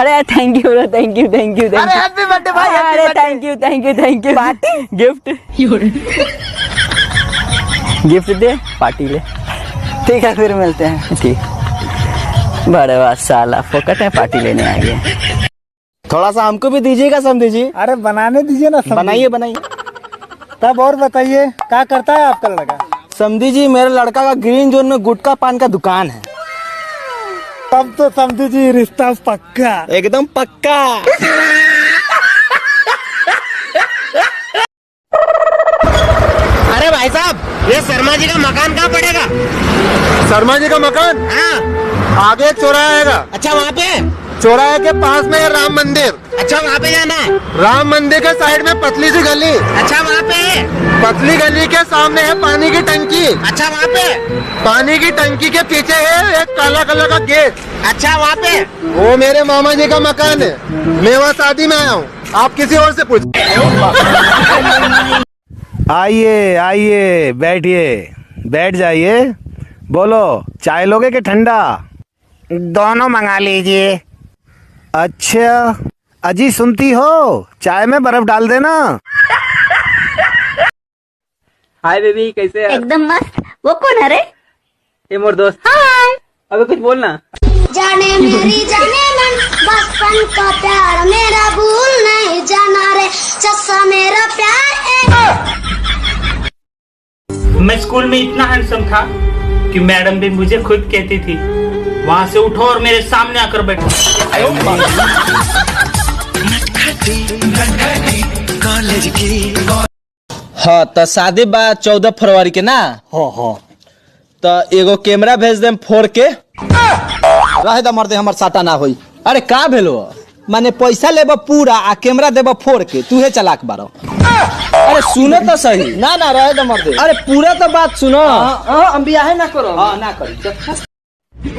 अरे thank you thank you thank you अरे happy birthday भाई, अरे thank you thank you thank you. Gift gift they, party ले। ठीक है फिर मिलते हैं। ठीक। बड़े वाह साला फोकट है, पार्टी लेने आ गए। थोड़ा सा हमको भी दीजिएगा समझी जी। अरे बनाने दीजिए ना। बनाइए बनाइए। तब और बताइए क्या करता है आपका लड़का? समझी जी मेरे लड़का का ग्रीन जोन में गुटखा पान का दुकान है। तब तो समझी जी रिश्ता पक्का। एकदम पक्का। अरे भाई साहब, ये शर्मा जी का मकान कहाँ पड़ेगा? शर्मा जी का मकान हाँ। आगे चौराहा आएगा। अच्छा वहाँ पे? चौराहे के पास में है राम मंदिर। अच्छा वहाँ पे जाना है। राम मंदिर के साइड में पतली सी गली। अच्छा वहाँ पे? पतली गली के सामने है पानी की टंकी। अच्छा वहाँ पे? पानी की टंकी के पीछे है एक काला कलर का गेट। अच्छा वहाँ पे? वो मेरे मामा जी का मकान है। मैं वहाँ शादी में आया हूँ, आप किसी और से पूछ। आइए आइए बैठिए, बैठ जाइए। बोलो चाय लोगे कि ठंडा? दोनों मंगा लीजिए। अच्छा अजी सुनती हो, चाय में बर्फ डाल देना। हाय बेबी, कैसे है? एकदम मस्त। वो कौन है रे? ये मोर दोस्त। हाय। अबे कुछ बोलना। जाने मेरी जाने मन, बचपन का प्यार मेरा भूल नहीं जाना रे, चस्सा मेरा प्यार। मैं स्कूल में इतना हैंडसम था कि मैडम भी मुझे खुद कहती थी वहां से उठो और मेरे सामने आकर बैठो। हाँ तो शादी बा 14 फरवरी के ना। हाँ। तो एगो कैमरा भेज देम फोड़ के। रहे दा मरदे हमर साटा ना होई। अरे का भेलो? माने पैसा लेबा पूरा आ कैमरा देबा फोड़ के, तू है चलाक बारो। अरे सुनो तो सही। ना ना रहे दा मरदे। अरे पूरा तो बात सुनो। हम बियाह ना करो। हाँ ना करी।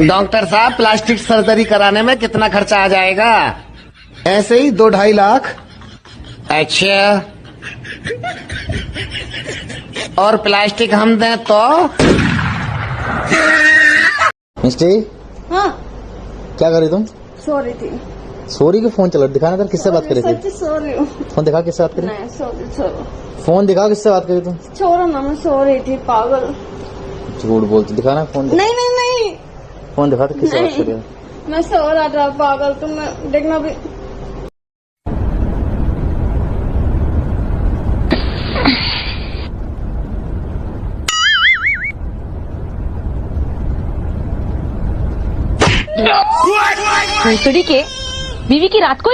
डॉक्टर साहब, प्लास्टिक सर्जरी कराने में कितना खर्चा आ जाएगा? ऐसे ही 2-2.5 लाख। अच्छा, और प्लास्टिक हम दें तो? मिस्टी हाँ क्या कर रही तुम? सो रही थी। सॉरी के फोन चला दिखाना था, किससे बात कर रही थी? सो रही हूँ। फोन दिखा किससे बात करी? नहीं छोड़ो फोन दिखा किससे बात करी तुम? छोड़ो ना, मैं सो रही थी पागल। झूठ बोलती, दिखाना फोन। नहीं नहीं नहीं, फोन दिखा तो किससे बात कर रही हो? मैं सो रहा था पागल। तुम देखना भी। भोसड़ी के बीवी की रात को